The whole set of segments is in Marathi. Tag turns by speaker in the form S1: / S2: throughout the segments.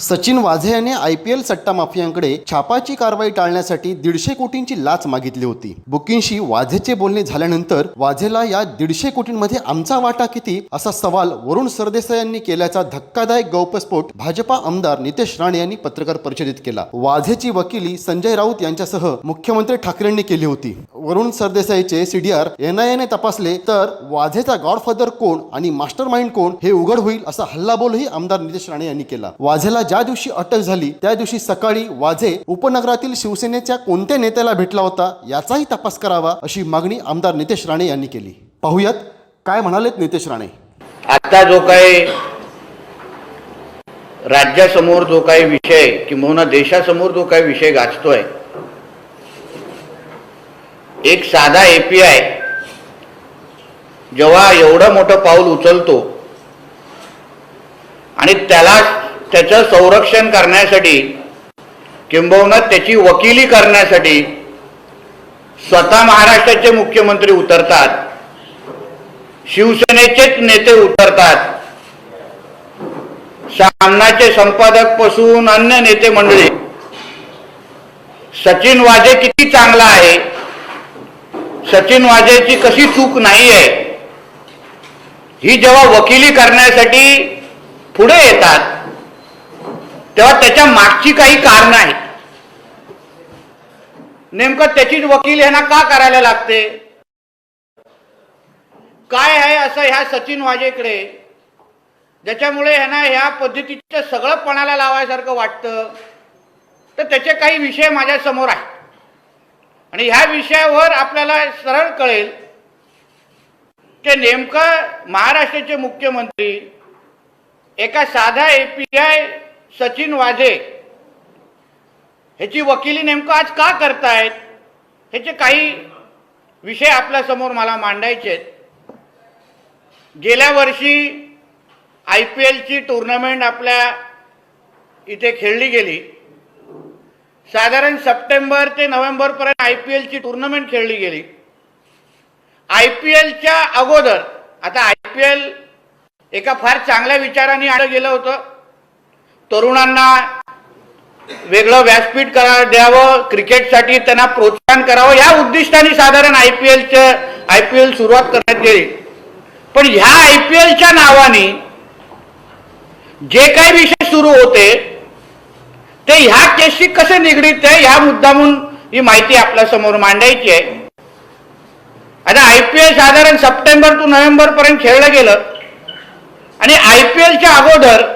S1: सचिन वाझे यांनी IPL सट्टा माफियांकडे छापाची कारवाई टाळण्यासाठी 150 कोटींची लाच मागितली होती। बुकिंगशी वाझेचे बोलणे झाल्यानंतर वाझेला या 150 कोटींमध्ये आमचा वाटा किती असा सवाल वरुण सरदेसाई यांनी केल्याचा धक्कादायक गौप्यस्फोट भाजपा आमदार नितेश राणे यांनी पत्रकार परिषदेत केला। वाझेची वकिली संजय राऊत यांच्यासह मुख्यमंत्री ठाकरेंनी केली होती। वरुण सरदेसाईचे CDR NIA ने तपासले तर वाझेचा गॉडफादर कोण आणि मास्टरमाइंड कोण हे उघड होईल असा हल्लाबोलही आमदार नितेश राणे यांनी केला। वाझेला ज्या दिवशी अटक झाली त्या दिवशी सकाळी वाझे उपनगरातील शिवसेनेच्या कोणत्या नेत्याला भेटला होता याचाही तपास करावा अशी मागणी आमदार नितेश राणे यांनी केली। पाहूयात काय म्हणालेत नितेश राणे।
S2: आता जो काही राज्यासमोर जो काही विषय किंवा देशासमोर जो काही विषय गाजतोय, एक साधा API जेव्हा एवढं मोठं पाऊल उचलतो आणि त्याचं संरक्षण करण्यासाठी किंबहुना त्याची वकिली करण्यासाठी स्वतः महाराष्ट्राचे मुख्यमंत्री उतरतात, शिवसेनेचेच नेते उतरतात, सामनाचे संपादक पासून अन्य नेते मंडळी सचिन वाझे किती चांगला आहे, सचिन वाझेची कशी चूक नाही आहे ही जेव्हा वकिली करण्यासाठी पुढे येतात तेव्हा त्याच्या मागची काही कारण आहेत। नेमकं त्याचीच वकील यांना का करायला लागते, काय आहे असं ह्या सचिन वाझेकडे ज्याच्यामुळे ह्यांना ह्या पद्धतीचं सगळं पणाला लावायसारखं वाटतं। तर त्याचे काही विषय माझ्या समोर आहेत आणि ह्या विषयावर आपल्याला सरळ कळेल की नेमकं महाराष्ट्राचे मुख्यमंत्री एका साधा API सचिन वाझे ह्याची वकिली नेमकं आज का करतायत ह्याचे काही विषय आपल्या समोर मला मांडायचे आहेत। गेल्या वर्षी IPLची टुर्नामेंट आपल्या इथे खेळली गेली। साधारण सप्टेंबर ते नोव्हेंबर पर्यंत IPLची टुर्नामेंट खेळली गेली। IPLच्या अगोदर आता IPL एका फार चांगल्या विचाराने आणलं गेलं होतं, तरुणांना वेगळं व्यासपीठ द्यावं, क्रिकेटसाठी त्यांना प्रोत्साहन करावं या उद्दिष्टाने साधारण IPL सुरुवात करण्यात गेली। पण ह्या IPLच्या नावाने जे काही विषय सुरू होते ते ह्या केसशी कसे निगडीत आहे ह्या मुद्दामून ही माहिती आपल्या समोर मांडायची आहे। आता IPL साधारण सप्टेंबर ते नोव्हेंबर पर्यंत खेळलं गेलं आणि IPLच्या अगोदर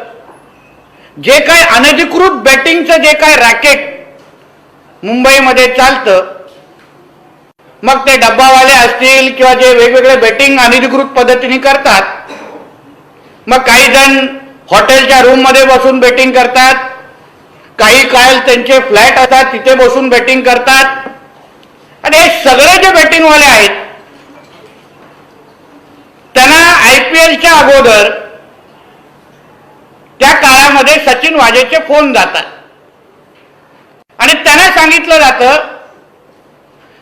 S2: जे काही अनधिकृत बेटिंगचं जे काही रॅकेट मुंबईमध्ये चालतं, मग ते डब्बावाले असतील किंवा जे वेगवेगळे बेटिंग अनधिकृत पद्धतीने करतात, मग काही जण हॉटेलच्या रूममध्ये बसून बेटिंग करतात, काही काळ त्यांचे फ्लॅट असतात तिथे बसून बेटिंग करतात आणि हे सगळे जे बेटिंगवाले आहेत त्यांना IPLच्या अगोदर त्या काळामध्ये सचिन वाझेचे फोन जातात आणि त्यांना सांगितलं जातं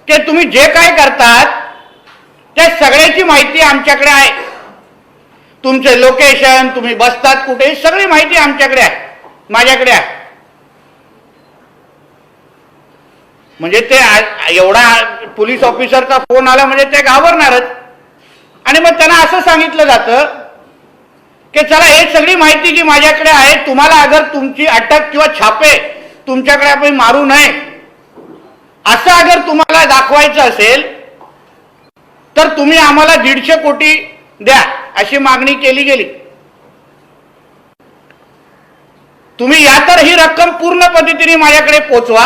S2: की तुम्ही जे काय करतात त्या सगळ्याची माहिती आमच्याकडे आहे, तुमचे लोकेशन, तुम्ही बसतात कुठे, सगळी माहिती आमच्याकडे आहे, माझ्याकडे आहे। म्हणजे ते एवढा पोलीस ऑफिसरचा फोन आला म्हणजे ते घाबरणारच आणि मग त्यांना असं सांगितलं जातं की चला हे सगळी माहिती जी माझ्याकडे आहे, तुम्हाला अगर तुमची अटक किंवा छापे तुमच्याकडे आपण मारू नये असं अगर तुम्हाला दाखवायचं असेल तर तुम्ही आम्हाला 150 कोटी द्या अशी मागणी केली गेली। तुम्ही या तर ही रक्कम पूर्ण पद्धतीने माझ्याकडे पोचवा,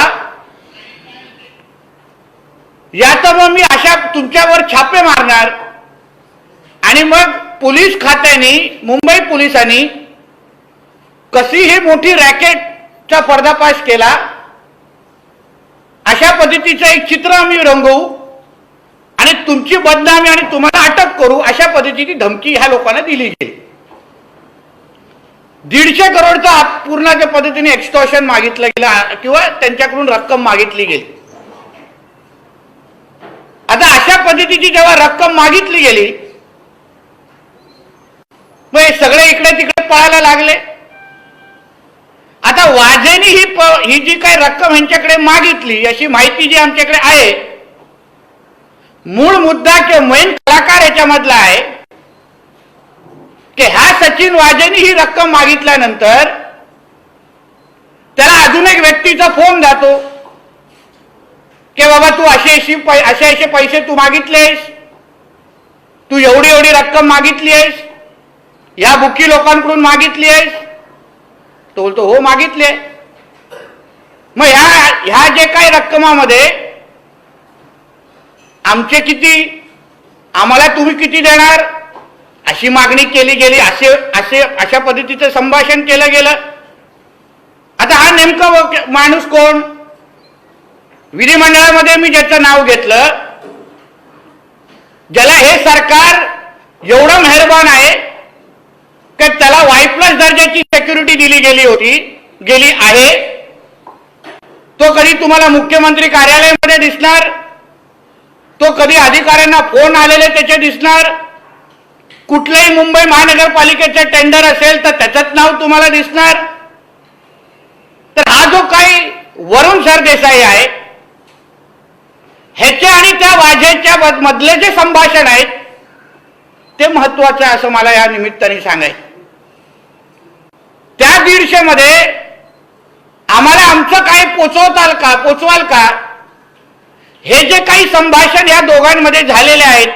S2: या तर मग मी अशा तुमच्यावर छापे मारणार आणि मग पोलीस खात्याने, मुंबई पोलिसांनी कशी ही मोठी रॅकेटचा पर्दाफाश केला अशा पद्धतीचं एक चित्र आम्ही रंगवू आणि तुमची बदनामी आणि तुम्हाला अटक करू अशा पद्धतीची धमकी ह्या लोकांना दिली गेली। 150 करोडचा पूर्ण पद्धतीने एक्स्टॉर्शन मागितलं गेलं किंवा त्यांच्याकडून रक्कम मागितली गेली। आता अशा पद्धतीची जेव्हा रक्कम मागितली गेली मग हे सगळे इकडे तिकडे पळायला लागले। आता वाजेनी ही जी काही रक्कम यांच्याकडे मागितली अशी माहिती जी आमच्याकडे आहे, मूळ मुद्दा किंवा मेन कलाकार याच्यामधला आहे की ह्या सचिन वाजेनी ही रक्कम मागितल्यानंतर त्याला अजून एक व्यक्तीचा फोन जातो की बाबा तू असे पैसे तू मागितलेस, तू एवढी रक्कम मागितली आहेस, या बुकी लोकांकडून मागितली आहेस. तो बोलतो हो मागितले. मग ह्या जे काही रक्कमामध्ये आमचे किती, आम्हाला तुम्ही किती देणार अशी मागणी केली गेली, अशा पद्धतीचं संभाषण केलं गेलं. आता हा नेमका माणूस कोण? विधिमंडळामध्ये मी ज्याचं नाव घेतलं, ज्याला हे सरकार एवढं मेहरबान आहे की त्याला वाय+ दर्जाची सिक्युरिटी दिली गेली आहे. तो कधी तुम्हाला मुख्यमंत्री कार्यालयामध्ये दिसणार, तो कधी अधिकाऱ्यांना फोन आलेले त्याचे दिसणार, कुठलंही मुंबई महानगरपालिकेचं टेंडर असेल तर त्याचंच नाव तुम्हाला दिसणार. तर हा जो काही वरुण सरदेसाई आहे, ह्याचे आणि त्या वाजेच्या मधले जे संभाषण आहेत ते महत्वाचं आहे असं मला या निमित्ताने सांगायचं. त्या 150 मध्ये आम्हाला आमचं काय पोचवाल का? हे जे काही संभाषण या दोघांमध्ये झालेले आहेत,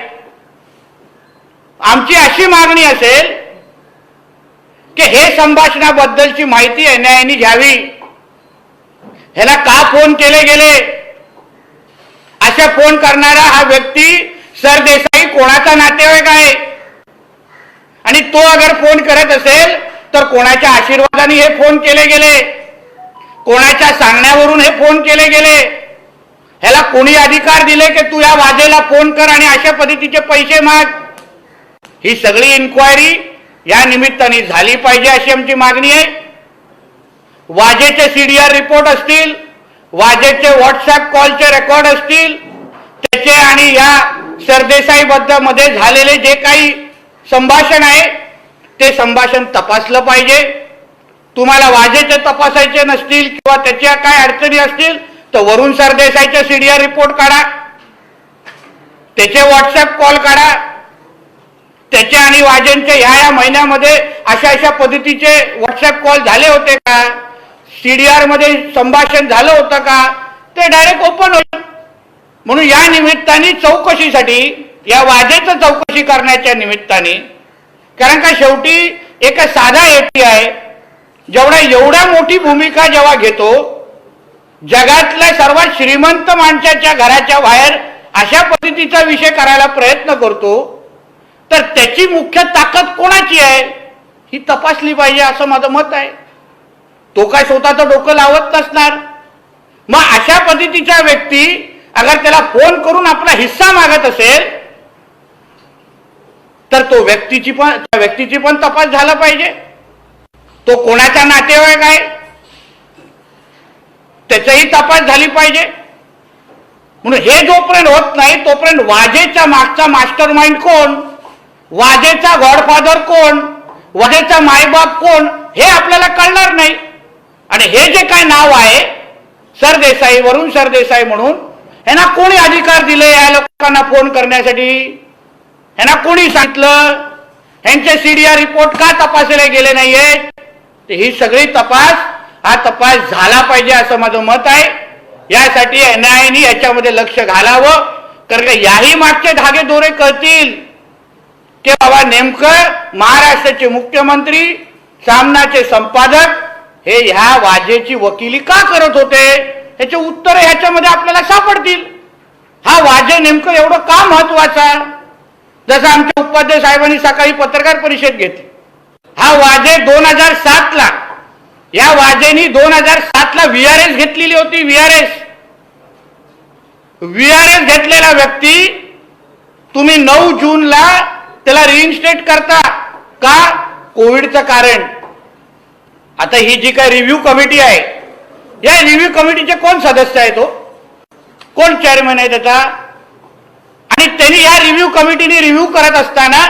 S2: आमची अशी मागणी असेल की हे संभाषणाबद्दलची माहिती न्यायाने घ्यावी. ह्याला का फोन केले गेले, अशा फोन करणारा हा व्यक्ती सरदेसाई कोणाचा नातेवाईक आहे, आणि तो अगर फोन करत असेल तर कोणाच्या आशीर्वादाने हे फोन केले गेले, कोणाच्या सांगण्यावरून हे फोन केले गेले, ह्याला कोणी अधिकार दिले की तू या वाजेला फोन कर आणि अशा पद्धतीचे पैसे माग. ही सगळी इन्क्वायरी या निमित्ताने झाली पाहिजे अशी आमची मागणी आहे. वाजेचे CDR रिपोर्ट असतील, वाजेचे व्हॉट्सअप कॉलचे रेकॉर्ड असतील, त्याचे आणि या सरदेसाई मध्ये झालेले जे काही संभाषण आहे ते संभाषण तपासलं पाहिजे. तुम्हाला वाजेचे तपासायचे नसतील किंवा त्याच्या काय अडचणी असतील तर वरुण सरदेसाईचे CDR रिपोर्ट काढा, त्याचे व्हॉट्सअप कॉल काढा, त्याचे आणि वाजेंचे ह्या महिन्यामध्ये अशा पद्धतीचे व्हॉट्सअप कॉल झाले होते का, CDR मध्ये संभाषण झालं होतं का, ते डायरेक्ट ओपन होईल. म्हणून या निमित्ताने चौकशीसाठी, या वाजेचं चौकशी करण्याच्या निमित्ताने, कारण का शेवटी एक साधा AT आहे एवढ्या मोठी भूमिका जेव्हा घेतो, जगातल्या सर्वात श्रीमंत माणसाच्या घराच्या बाहेर अशा पद्धतीचा विषय करायला प्रयत्न करतो, तर त्याची मुख्य ताकद कोणाची आहे ही तपासली पाहिजे असं माझं मत आहे. तो काय स्वतःचं डोकं लावत नसणार. मग अशा पद्धतीचा व्यक्ती अगर त्याला फोन करून आपला हिस्सा मागत असेल तर त्या व्यक्तीची पण तपास झाला पाहिजे. तो कोणाचा नातेवाईक आहे त्याचाही तपास झाली पाहिजे. म्हणून हे जोपर्यंत होत नाही तोपर्यंत वाजेच्या मागचा मास्टर माइंड कोण, वाजेचा गॉडफादर कोण, वाजेचा मायबाप कोण हे आपल्याला कळणार नाही. आणि हे जे काय नाव आहे सरदेसाई, वरुण सरदेसाई म्हणून, ह्यांना कोणी अधिकार दिले या लोकांना फोन करण्यासाठी? ह्यांना कोणी सांगितलं? ह्यांचे CDR रिपोर्ट का तपासले गेले नाहीये? ही सगळी हा तपास झाला पाहिजे असं माझं मत आहे. यासाठी न्यायाने याच्यामध्ये लक्ष घालावं, कारण का याही मागचे धागे दोरे कळतील की बाबा नेमकं महाराष्ट्राचे मुख्यमंत्री, सामनाचे संपादक हे ह्या वाजेची वकिली का करत होते, याचे उत्तर ह्याच्यामध्ये आपल्याला सापडतील. हा वाजे नेमकं एवढं का महत्वाचा? जसं आमच्या उपाध्याय साहेबांनी सकाळी पत्रकार परिषद घेतली. हा वाजे 2007 ला, या वाजेनी 2007 ला VRS घेतलेली होती. VRS घेतलेला व्यक्ती तुम्ही 9 जूनला त्याला रिइन्स्टेट करता का? कोविडचं कारण. आता ही जी काही रिव्ह्यू कमिटी आहे, या रिव्ह्यू कमिटीचे कोण सदस्य आहेत, कोण चेअरमन आहे त्याचा? आणि त्यांनी या रिव्ह्यू कमिटीने रिव्ह्यू करत असताना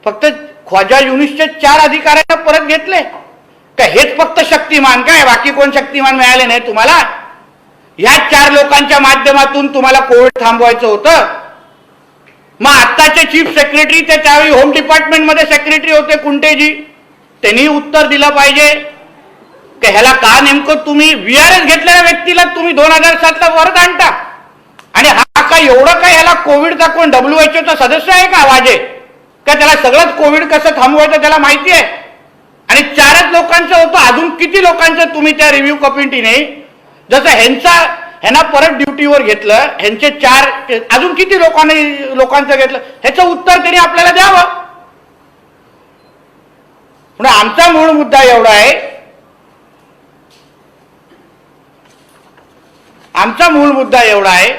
S2: फक्त ख्वाजा युनिसच्या 4 अधिकाऱ्यांना परत घेतले. काय हेच फक्त शक्तिमान काय, बाकी कोण शक्तिमान मिळाले नाही तुम्हाला? ह्या 4 लोकांच्या माध्यमातून तुम्हाला कोविड थांबवायचं होतं. मग आत्ताचे चीफ सेक्रेटरी ते त्यावेळी होम डिपार्टमेंटमध्ये सेक्रेटरी होते कुंटेजी, त्यांनी उत्तर दिलं पाहिजे की ह्याला का नेमकं तुम्ही VRS घेतलेल्या व्यक्तीला तुम्ही 2007ला परत आणता, आणि हा काय एवढं काय ह्याला कोविडचा कोण WHO चा सदस्य आहे का वाजे, का त्याला सगळंच कोविड कसं थांबवायचं त्याला माहिती आहे? आणि 4च लोकांचं होतं, अजून किती लोकांचं तुम्ही त्या रिव्ह्यू कमिटीने, जसं ह्यांना परत ड्युटीवर घेतलं, ह्यांचे 4 अजून किती लोकांचं घेतलं, ह्याचं उत्तर त्यांनी आपल्याला द्यावं. म्हणून आमचा मूळ मुद्दा एवढा आहे,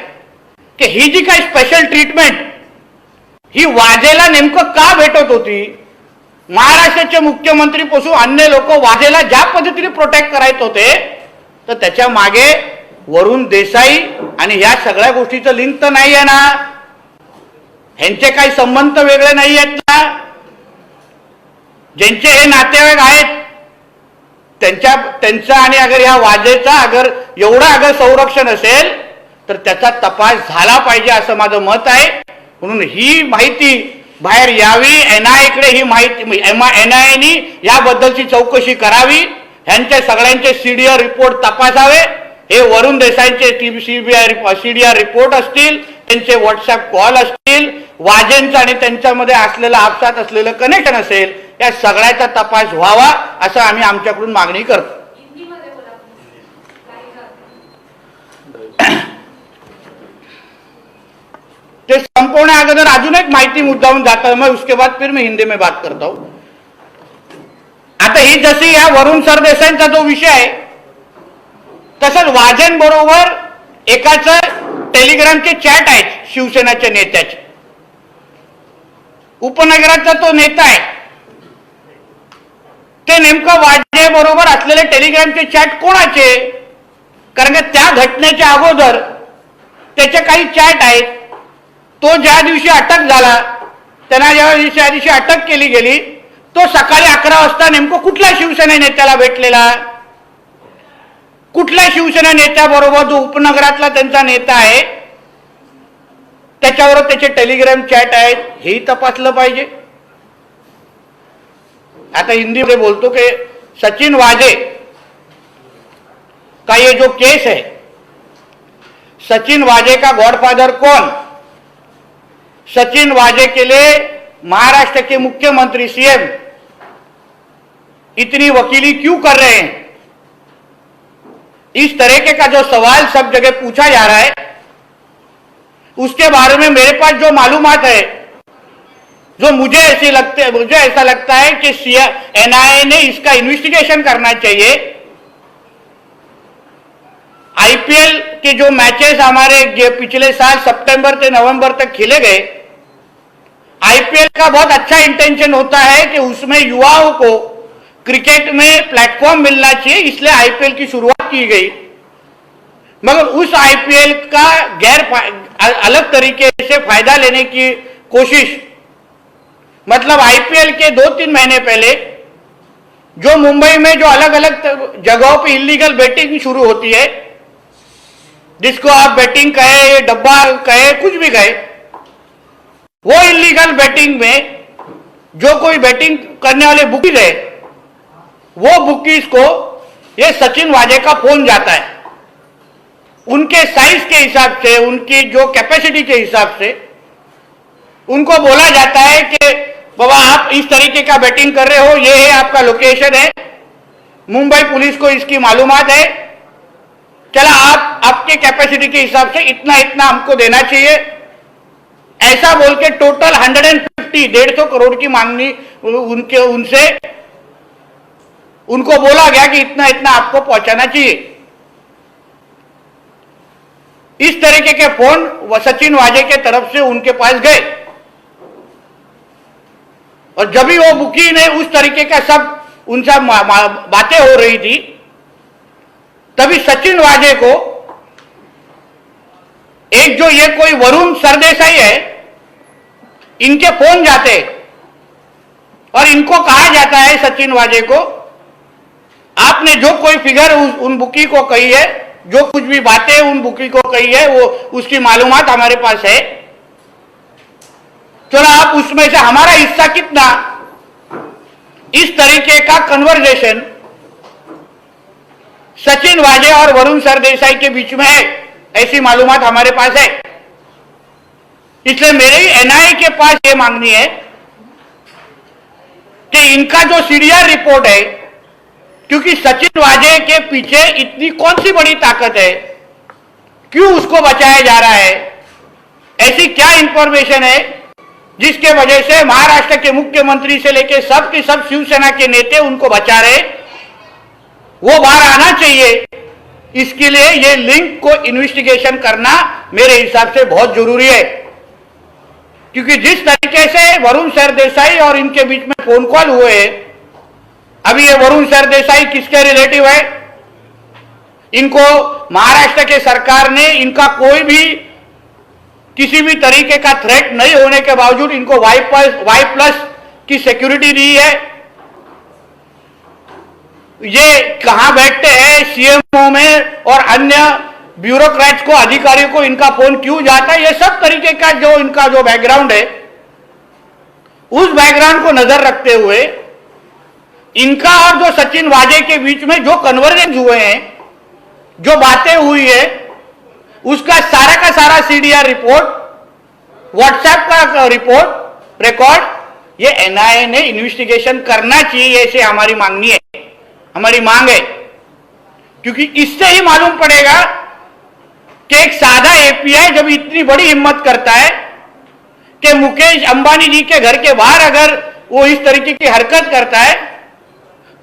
S2: की ही जी काही स्पेशल ट्रीटमेंट ही वाजेला नेमकं का भेटत होती? महाराष्ट्राचे मुख्यमंत्री पासून अन्य लोक वाजेला ज्या पद्धतीने प्रोटेक्ट करायचे होते, तर त्याच्या मागे वरुण देसाई आणि या सगळ्या गोष्टीचं लिंक तर नाही आहे ना? ह्यांचे काही संबंध वेगळे नाही आहेत ना? ज्यांचे हे नातेवाईक आहेत त्यांचा आणि अगर या वाजेचा एवढा संरक्षण असेल तर त्याचा तपास झाला पाहिजे असं माझं मत आहे. म्हणून ही माहिती बाहेर यावी, NIA कडे ही माहिती, NIA नी याबद्दलची चौकशी करावी, ह्यांचे सगळ्यांचे CDR रिपोर्ट तपासावे. हे वरुण देसाईंचे CDR रिपोर्ट असतील, त्यांचे व्हॉट्सअप कॉल असतील, वाजेंचं आणि त्यांच्यामध्ये असलेलं आपसात असलेलं कनेक्शन असेल, या सगळ्याचा तपास व्हावा असं आम्ही आमच्याकडून मागणी करतो. ते संपवण्या अगोदर अजून एक माहिती मुद्दाहून जाता मैं उसके बाद फिर मैं हिंदी में बात करता हूं. आता ही जशी या वरुण सरदेसाईंचा जो विषय आहे, तसंच वाजेंबरोबर एकाचं टेलिग्रामचे चॅट आहेत शिवसेनाच्या नेत्याचे. उपनगराचा तो नेता आहे, ते नेमकं वाजे बरोबर असलेले टेलिग्रामचे चॅट कोणाचे? कारण की त्या घटनेच्या अगोदर त्याचे काही चॅट आहेत. तो ज्या दिवशी अटक झाला, त्यांना ज्या दिवशी अटक केली गेली, तो सकाळी 11 वाजता नेमकं कुठल्या शिवसेना नेत्याला भेटलेला? कुठल्या शिवसेना नेत्याबरोबर जो उपनगरातला त्यांचा नेता आहे त्याच्यावर त्याचे टेलिग्राम चॅट आहेत, हेही तपासलं पाहिजे. आता हिंदी में बोलतो कि सचिन वाजे का ये जो केस है, सचिन वाजे का गॉडफादर कौन? सचिन वाजे के लिए महाराष्ट्र के मुख्यमंत्री CM इतनी वकीली क्यों कर रहे हैं? इस तरीके का जो सवाल सब जगह पूछा जा रहा है, उसके बारे में मेरे पास जो मालूमात है, जो मुझे ऐसा लगता है कि NIA ने इसका इन्वेस्टिगेशन करना चाहिए. IPL के जो मैचेस हमारे पिछले साल सितंबर से नवंबर तक खेले गए, IPL का बहुत अच्छा इंटेंशन होता है कि उसमें युवाओं को क्रिकेट में प्लेटफॉर्म मिलना चाहिए, इसलिए IPL की शुरुआत की गई. मगर उस IPL का अलग तरीके से फायदा लेने की कोशिश, मतलब IPL के 2-3 महीने पहले जो मुंबई में जो अलग अलग जगहों पे इलीगल बेटिंग शुरू होती है, जिसको आप बेटिंग कहे, डब्बा कहे, कुछ भी कहे, वो इलीगल बेटिंग में जो कोई बेटिंग करने वाले बुकीज है, वो बुकीज को ये सचिन वाजे का फोन जाता है. उनके साइज के हिसाब से, उनकी जो कैपेसिटी के हिसाब से उनको बोला जाता है कि बाबा आप इस तरीके का बेटिंग कर रहे हो, ये है आपका लोकेशन है, मुंबई पुलिस को इसकी मालूमात है, चला आप आपके कैपेसिटी के हिसाब से इतना इतना हमको देना चाहिए. ऐसा बोल के टोटल 150 करोड़ की मांगनी उनसे उनको बोला गया कि इतना इतना आपको पहुंचाना चाहिए. इस तरीके के फोन सचिन वाजे के तरफ से उनके पास गए, और जब भी वो बुकी ने उस तरीके का सब उनसे बातें हो रही थी, तभी सचिन वाजे को एक जो ये कोई वरुण सरदेसाई है, इनके फोन जाते और इनको कहा जाता है सचिन वाजे को आपने जो कोई फिगर उन बुकी को कही है, जो कुछ भी बातें उन बुकी को कही है, वो उसकी मालूमात हमारे पास है। चलो आप उसमें से हमारा हिस्सा कितना, इस तरीके का कन्वर्सेशन सचिन वाजे और वरुण सरदेसाई के बीच में है, ऐसी मालूमात हमारे पास है। इसलिए मेरी एनआईए के पास यह मांगनी है कि इनका जो सीडीआर रिपोर्ट है, क्योंकि सचिन वाजे के पीछे इतनी कौन सी बड़ी ताकत है, क्यों उसको बचाया जा रहा है, ऐसी क्या इंफॉर्मेशन है जिसके वजह से महाराष्ट्र के मुख्यमंत्री से लेकर सब के सब शिवसेना के नेता उनको बचा रहे, वो बाहर आना चाहिए। इसके लिए ये लिंक को इन्वेस्टिगेशन करना मेरे हिसाब से बहुत जरूरी है, क्योंकि जिस तरीके से वरुण सरदेसाई और इनके बीच में फोन कॉल हुए, अभी ये वरुण सरदेसाई किसके रिलेटिव है, इनको महाराष्ट्र के सरकार ने इनका कोई भी किसी भी तरीके का थ्रेट नहीं होने के बावजूद इनको वाई प्लस की सिक्योरिटी दी है। ये कहां बैठते हैं सीएमओ में और अन्य ब्यूरोक्रेट्स को, अधिकारियों को इनका फोन क्यों जाता है, ये सब तरीके का जो इनका जो बैकग्राउंड है, उस बैकग्राउंड को नजर रखते हुए इनका और जो सचिन वाजे के बीच में जो कन्वर्जेंस हुए हैं, जो बातें हुई है, उसका सारा का सारा सीडीआर रिपोर्ट, व्हाट्सएप का रिपोर्ट रिकॉर्ड, ये एनआईए ने इन्वेस्टिगेशन करना चाहिए, ऐसे हमारी मांगनी है, हमारी मांग है। क्योंकि इससे ही मालूम पड़ेगा कि एक सादा एपीआई जब इतनी बड़ी हिम्मत करता है कि मुकेश अंबानी जी के घर के बाहर अगर वो इस तरीके की हरकत करता है,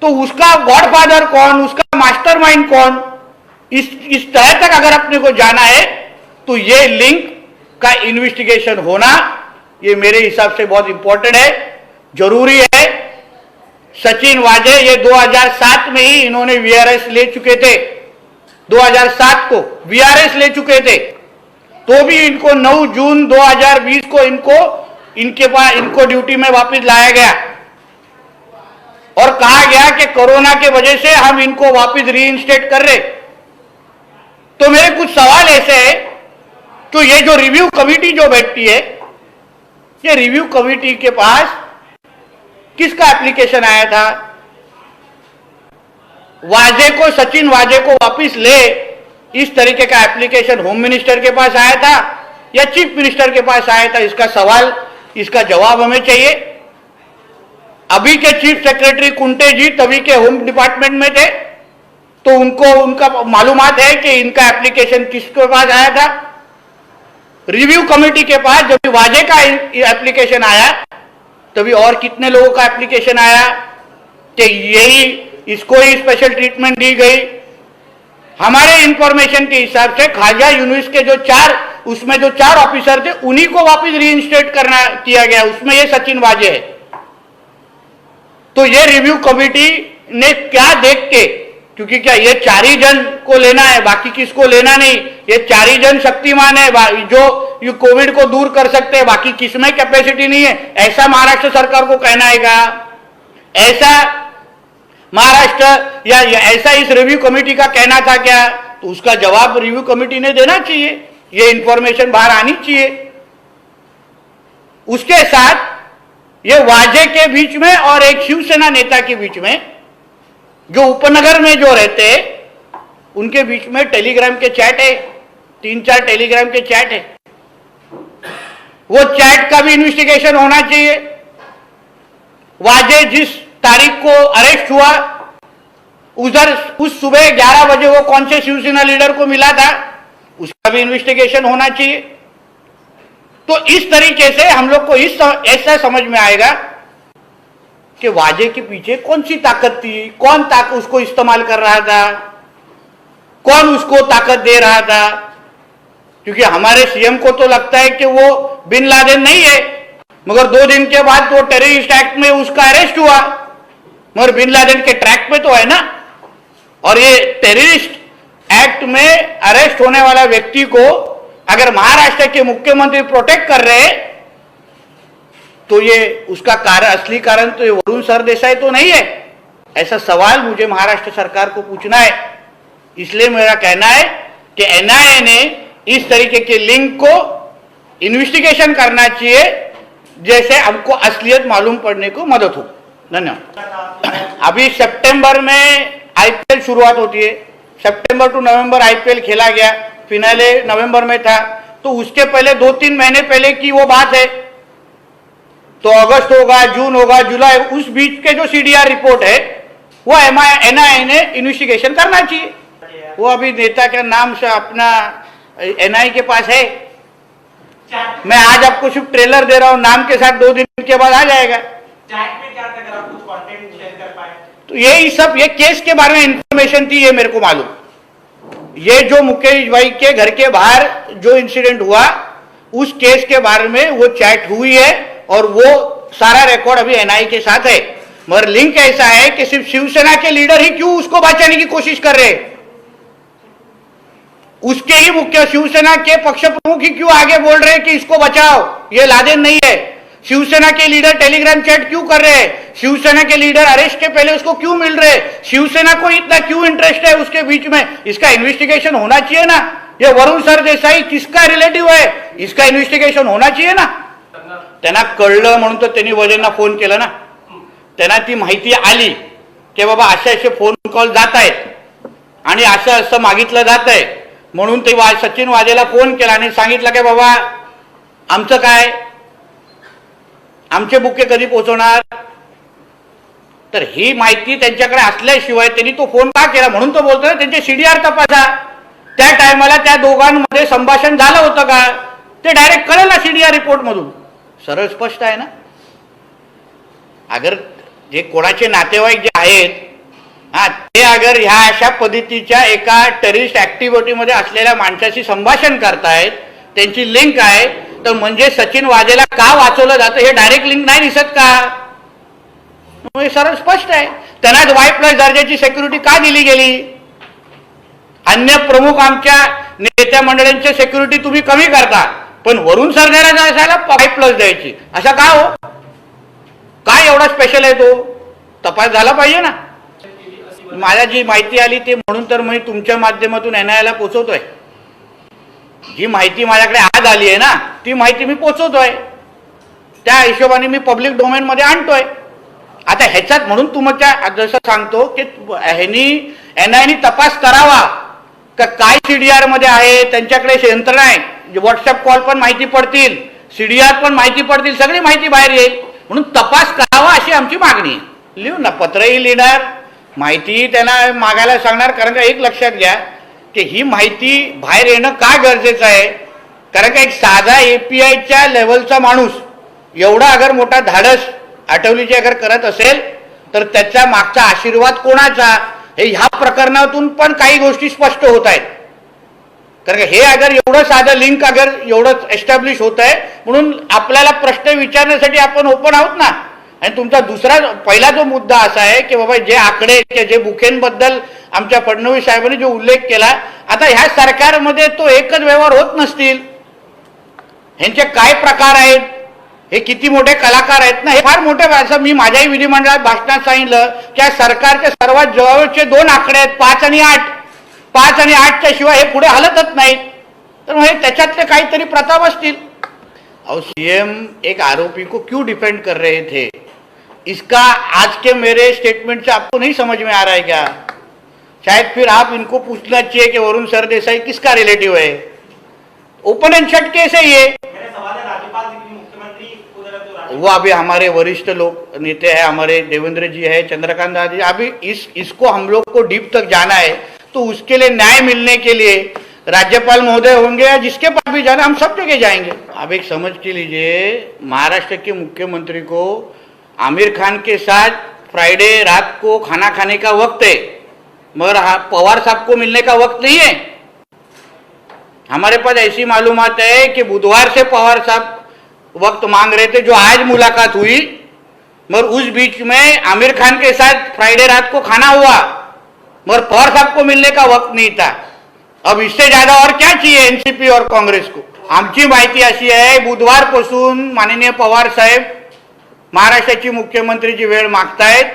S2: तो उसका गॉडफादर कौन, उसका मास्टरमाइंड कौन, इस तरह तक अगर अपने को जाना है, तो ये लिंक का इन्वेस्टिगेशन होना, ये मेरे हिसाब से बहुत इंपॉर्टेंट है, जरूरी है। सचिन वाजे ये 2007 में ही इन्होंने वीआरएस ले चुके थे, 2007 को वीआरएस ले चुके थे, तो भी इनको 9 जून 2020 को इनको ड्यूटी में वापस लाया गया और कहा गया कि कोरोना के वजह से हम इनको वापस रीइंस्टेट कर रहे। तो मेरे कुछ सवाल ऐसे हैं, तो ये जो रिव्यू कमेटी जो बैठती है, ये रिव्यू कमेटी के पास किसका एप्लीकेशन आया था, वाजे को, सचिन वाजे को वापस ले, इस तरीके का एप्लीकेशन होम मिनिस्टर के पास आया था या चीफ मिनिस्टर के पास आया था, इसका सवाल, इसका जवाब हमें चाहिए। अभी के चीफ सेक्रेटरी कुंटे जी तभी के होम डिपार्टमेंट में थे, तो उनका मालूमात है कि इनका एप्लीकेशन किसके पास आया था। रिव्यू कमेटी के पास जब वाजे का एप्लीकेशन आया, तभी और कितने लोगों का एप्लीकेशन आया कि यही इसको ही स्पेशल ट्रीटमेंट दी गई। हमारे इंफॉर्मेशन के हिसाब से खाजा यूनिस के जो चार ऑफिसर थे, उन्हीं को वापस रीइंस्टेट किया गया, उसमें ये सचिन वाजे है। तो ये रिव्यू कमेटी ने क्या देख के, क्योंकि क्या ये 4 ही जन को लेना है, बाकी किसको लेना नहीं, ये 4 ही जन शक्तिमान है जो ये कोविड को दूर कर सकते हैं, बाकी किसमें कैपेसिटी नहीं है, ऐसा महाराष्ट्र सरकार को कहना है क्या, ऐसा महाराष्ट्र या ऐसा इस रिव्यू कमेटी का कहना था क्या, तो उसका जवाब रिव्यू कमेटी ने देना चाहिए, ये इंफॉर्मेशन बाहर आनी चाहिए। उसके साथ ये वाजे के बीच में और एक शिवसेना नेता के बीच में, जो उपनगर में जो रहते हैं, उनके बीच में टेलीग्राम के चैट है, 3-4 टेलीग्राम के चैट है, वो चैट का भी इन्वेस्टिगेशन होना चाहिए। वाजे जिस तारीख को अरेस्ट हुआ, उस सुबह 11 बजे वो कौन से शिवसेना लीडर को मिला था, उसका भी इन्वेस्टिगेशन होना चाहिए। तो इस तरीके से हम लोग को ऐसा समझ में आएगा कि वाजे के पीछे कौन सी ताकत थी, कौन उसको इस्तेमाल कर रहा था, कौन उसको ताकत दे रहा था। क्योंकि हमारे सीएम को तो लगता है कि वो बिन लादेन नहीं है, मगर 2 दिन के बाद तो टेररिस्ट एक्ट में उसका अरेस्ट हुआ, मगर बिन लादेन के ट्रैक पे तो है ना। और ये टेररिस्ट एक्ट में अरेस्ट होने वाला व्यक्ति को अगर महाराष्ट्र के मुख्यमंत्री प्रोटेक्ट कर रहे हैं, तो ये उसका कारण, असली कारण तो ये वरुण सरदेसाई तो नहीं है, ऐसा सवाल मुझे महाराष्ट्र सरकार को पूछना है। इसलिए मेरा कहना है कि एनआईए ने इस तरीके के लिंक को इन्वेस्टिगेशन करना चाहिए, जैसे हमको असलियत मालूम पड़ने को मदद हो। धन्यवाद। अभी सितंबर में आईपीएल शुरुआत होती है, सितंबर टू नवंबर आईपीएल खेला गया, फिनाले नवंबर में था, तो उसके पहले 2-3 महीने पहले की वो बात है। तो अगस्त होगा, जून होगा, जुलाई, उस बीच के जो सीडीआर रिपोर्ट है वो एनआईए ने इन्वेस्टिगेशन करना चाहिए। वो अभी नेता के नाम से अपना एनआईए के पास है। मैं आज आपको सिर्फ ट्रेलर दे रहा हूं, नाम के साथ 2 दिन के बाद आ जाएगा। तो यही सब, ये केस के बारे में इंफॉर्मेशन थी, ये मेरे को मालूम। ये जो मुकेश भाई के घर के बाहर जो इंसिडेंट हुआ, उस केस के बारे में वो चैट हुई है और वो सारा रिकॉर्ड अभी एनआईए के साथ है। मगर लिंक ऐसा है कि सिर्फ शिवसेना के लीडर ही क्यों उसको बचाने की कोशिश कर रहे हैं, उसके ही मुख्य शिवसेना के पक्ष प्रमुख ही क्यों आगे बोल रहे हैं कि इसको बचाओ, ये लादेन नहीं है। शिवसेना के लीडर टेलीग्राम चैट क्यों कर रहे हैं, शिवसेना के लीडर अरेस्ट के पहले उसको क्यों मिल रहे, शिवसेना को इतना क्यों इंटरेस्ट है उसके बीच में, इसका इन्वेस्टिगेशन होना चाहिए ना। ये वरुण सरदेसाई किसका रिलेटिव है, इसका इन्वेस्टिगेशन होना चाहिए ना। त्यांना कळलं म्हणून तर त्यांनी वजेंना फोन केला ना, त्यांना ती माहिती आली की बाबा असे फोन कॉल जात आहेत आणि असं मागितलं जात आहे, म्हणून ते सचिन वाजेला फोन केला आणि सांगितलं की बाबा आमचं काय, आमचे बुके कधी पोहोचवणार। तर ही माहिती त्यांच्याकडे असल्याशिवाय त्यांनी तो फोन का केला, म्हणून तो बोलतोय त्यांचे सीडीआर तपासा, त्या टायमाला त्या दोघांमध्ये संभाषण झालं होतं का, ते डायरेक्ट कळेल ना सीडीआर रिपोर्ट मधून। सरळ स्पष्ट आहे ना। अगर जे कोणाचे नातेवाईक जे आहेत, ते अगर ह्या अशा पद्धतीच्या एका टेररिस्ट ऍक्टिव्हिटीमध्ये असलेल्या माणसाशी संभाषण करतायत, त्यांची लिंक आहे, तर म्हणजे सचिन वाजेला का वाचवलं जातं हे डायरेक्ट लिंक नाही दिसत का। हे सरळ स्पष्ट आहे। त्यांना Y+ दर्जाची सिक्युरिटी का दिली गेली, अन्य प्रमुख आमच्या नेत्या मंडळांची सिक्युरिटी तुम्ही कमी करता, पण वरुण सरदेसाईला असायला Y+ द्यायची, असा का हो, काय एवढा स्पेशल आहे तो, तपास झाला पाहिजे ना। मला जी माहिती आली ते म्हणून तर मी तुमच्या माध्यमातून एनआयएला पोहोचवतोय। जी माहिती माझ्याकडे आज आली आहे ना, ती माहिती मी पोहोचवतोय, त्या हिशोबाने मी पब्लिक डोमेन मध्ये आणतोय। आता ह्याच्यात म्हणून तुमच्या जसं सांगतो की ह्यांनी एनआयएने तपास करावा का काय सीडीआर मध्ये आहे, त्यांच्याकडे यंत्रणा आहे, व्हॉट्सअप कॉल पण माहिती पडतील, सीडीआर पण माहिती पडतील, सगळी माहिती बाहेर येईल, म्हणून तपास करावा अशी आमची मागणी आहे। लिहू ना, पत्रही लिहिणार, माहिती त्यांना मागायला सांगणार। कारण का एक लक्षात घ्या की ही माहिती बाहेर येणं का गरजेचं आहे, कारण का एक साधा एपीआयच्या लेवलचा माणूस एवढा अगर मोठा धाडस आठवलीची अगर करत असेल तर त्याचा मागचा आशीर्वाद कोणाचा, हे ह्या प्रकरणातून पण काही गोष्टी स्पष्ट होत आहेत। कारण हे अगर एवढं साधं लिंक अगर एवढं एस्टॅब्लिश होत आहे, म्हणून आपल्याला प्रश्न विचारण्यासाठी आपण ओपन आहोत ना। आणि तुमचा पहिला जो मुद्दा असा आहे की बाबा जे आकडे जे बुकेंबद्दल आमच्या फडणवीस साहेबांनी जो उल्लेख केला, आता ह्या सरकारमध्ये तो एकच व्यवहार होत नसतील, ह्यांचे काय प्रकार आहेत, हे किती मोठे कलाकार आहेत ना, हे फार मोठे। असं मी माझ्याही विधिमंडळात भाषणात सांगितलं की या सरकारचे सर्वात जवळचे 2 आकडे आहेत, 5 आणि 8, 5 आणि 8च्या शिवाय हे पुढे हलतच नाहीत, तर मग त्याच्यातले काहीतरी प्रताप असतील। और सीएम एक आरोपी को क्यों डिफेंड कर रहे थे, इसका आज के मेरे स्टेटमेंट से आपको नहीं समझ में आ रहा है क्या। शायद फिर आप इनको पूछना चाहिए कि वरुण सरदेसाई किसका रिलेटिव है। ओपन एंड शट केस है ये। वो अभी हमारे वरिष्ठ लोग नेते हैं, हमारे देवेंद्र जी है, चंद्रकांत दादी, अभी इसको हम लोग को डीप तक जाना है, तो उसके लिए न्याय मिलने के लिए राज्यपाल महोदय होंगे या जिसके पास भी जाना, हम सब जगह जाएंगे। आप एक समझ के लीजिए, महाराष्ट्र के मुख्यमंत्री को आमिर खान के साथ फ्राइडे रात को खाना खाने का वक्त है, मगर पवार साहब को मिलने का वक्त नहीं है। हमारे पास ऐसी मालूमात है कि बुधवार से पवार साहब वक्त मांग रहे थे, जो आज मुलाकात हुई, मगर उस बीच में आमिर खान के साथ फ्राइडे रात को खाना हुआ, मगर पवार साहब को मिलने का वक्त नहीं था। अब इससे ज्यादा और क्या चाहिए एनसीपी और कांग्रेस को। आमची माहिती अशी आहे, बुधवारपासून माननीय पवार साहेब महाराष्ट्राची मुख्यमंत्रीची वेळ मागतायत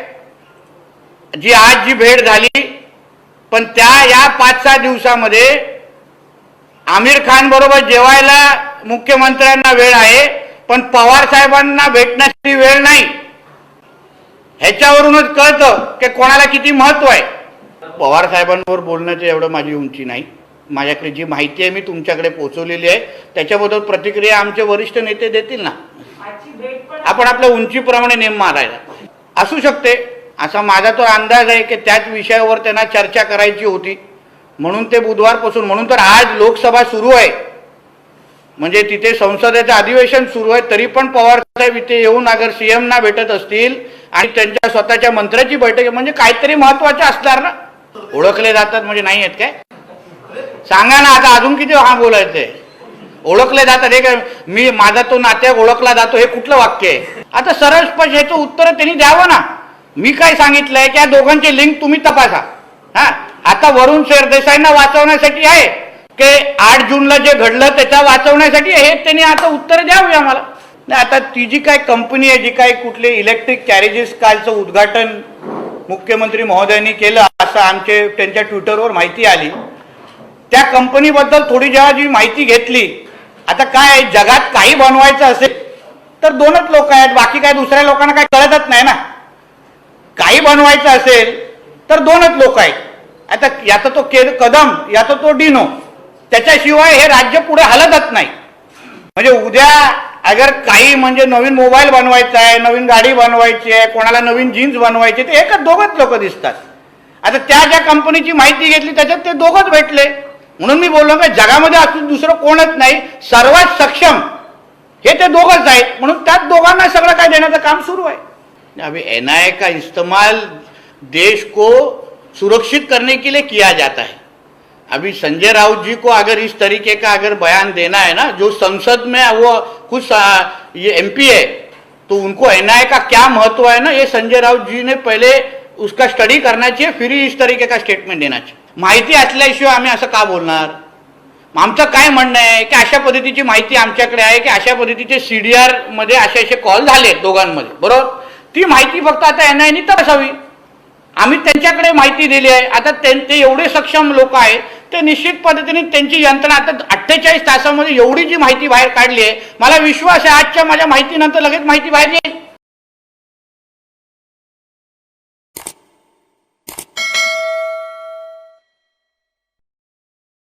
S2: जी आज जी भेट झाली, पण या 5-6 दिवसामध्ये आमिर खान बरोबर जेवायला मुख्यमंत्र्यांना वेळ आहे, पण पवार साहेबांना भेटण्याची वेळ नाही. ह्याच्यावरूनच कळतं की कोणाला किती महत्व आहे. पवार साहेबांवर बोलण्याचं एवढं माझी उंची नाही. माझ्याकडे जी माहिती आहे मी तुमच्याकडे पोहोचवलेली आहे, त्याच्याबद्दल प्रतिक्रिया आमचे वरिष्ठ नेते देतील ना. आपण आपल्या उंचीप्रमाणे नेम मारायला असू शकते असा माझा तो अंदाज आहे की त्याच विषयावर त्यांना चर्चा करायची होती, म्हणून ते बुधवारपासून. म्हणून तर आज लोकसभा सुरू आहे, म्हणजे तिथे संसदेचं अधिवेशन सुरू आहे, तरी पण पवार साहेब इथे येऊन अगर सीएमना भेटत असतील आणि त्यांच्या स्वतःच्या मंत्र्याची बैठक, म्हणजे काहीतरी महत्वाचं असणार ना. ओळखले जातात म्हणजे नाही आहेत काय? सांगा ना आता अजून किती हा बोलायचंय. ओळखले जातात हे काय? मी माझा तो नात्याक ओळखला जातो हे कुठलं वाक्य आहे? आता सरळ स्पष्ट याचं उत्तर त्यांनी द्यावं ना. मी काय सांगितलंय की या दोघांची लिंक तुम्ही तपासा. हा, आता वरुण सरदेसाईंना वाचवण्यासाठी आहे की 8 जूनला जे घडलं त्याच्या वाचवण्यासाठी हे त्यांनी आता उत्तर द्यावी आम्हाला. नाही, आता ती जी काय कंपनी आहे, जी काय कुठले इलेक्ट्रिक कॅरेजेस कालचं उद्घाटन मुख्यमंत्री महोदयांनी केलं असं आमचे त्यांच्या ट्विटरवर माहिती आली. त्या कंपनीबद्दल थोडी जेव्हा जी माहिती घेतली, आता काय जगात काही बनवायचं असेल तर 2च लोक आहेत, बाकी काय दुसऱ्या लोकांना काय कळतच नाही ना. काही बनवायचं असेल तर 2च लोक आहेत. आता याचा तो कदम, याचा तो डिनो, त्याच्याशिवाय हे राज्य पुढे हलतच नाही. म्हणजे उद्या अगर काही म्हणजे नवीन मोबाईल बनवायचा आहे, नवीन गाडी बनवायची आहे, कोणाला नवीन जीन्स बनवायची, ते एकच 2च लोक दिसतात. आता त्या ज्या कंपनीची माहिती घेतली त्याच्यात ते 2च भेटले. म्हणून मी बोललो की जगामध्ये असून दुसरं कोणच नाही, सर्वात सक्षम हे ते 2च आहेत. म्हणून त्याच दोघांना सगळं काय देण्याचं काम सुरू आहे. अभी एनआईए का इस्तेमाल देश को सुरक्षित करने के लिए किया जाता है. अभी संजय राउत जी को अगर इस तरीके का अगर बयान देना है ना, जो संसद में वो कुछ ये एमपी है, तो उनको एनआईए का क्या महत्व है ना, ये संजय राउत जी ने पहले उसका स्टडी करना चाहिए, फिर इस तरीके का स्टेटमेंट देना चाहिए. माहिती असल्याशिवाय आम्ही असं का बोलणार? आमचं काय म्हणणं आहे की अशा पद्धतीची माहिती आमच्याकडे आहे की अशा पद्धतीचे सीडीआर मध्ये असे कॉल झाले दोघांमध्ये, बरोबर. ती माहिती फक्त आता एनआयएने तपासावी. आम्ही त्यांच्याकडे माहिती दिली आहे. आता ते एवढे सक्षम लोक आहेत, ते निश्चित पद्धतीने त्यांची यंत्रणा आता 48 तासामध्ये एवढी जी माहिती बाहेर काढली आहे, मला विश्वास आहे आजच्या माझ्या माहितीनंतर लगेच माहिती बाहेर येईल.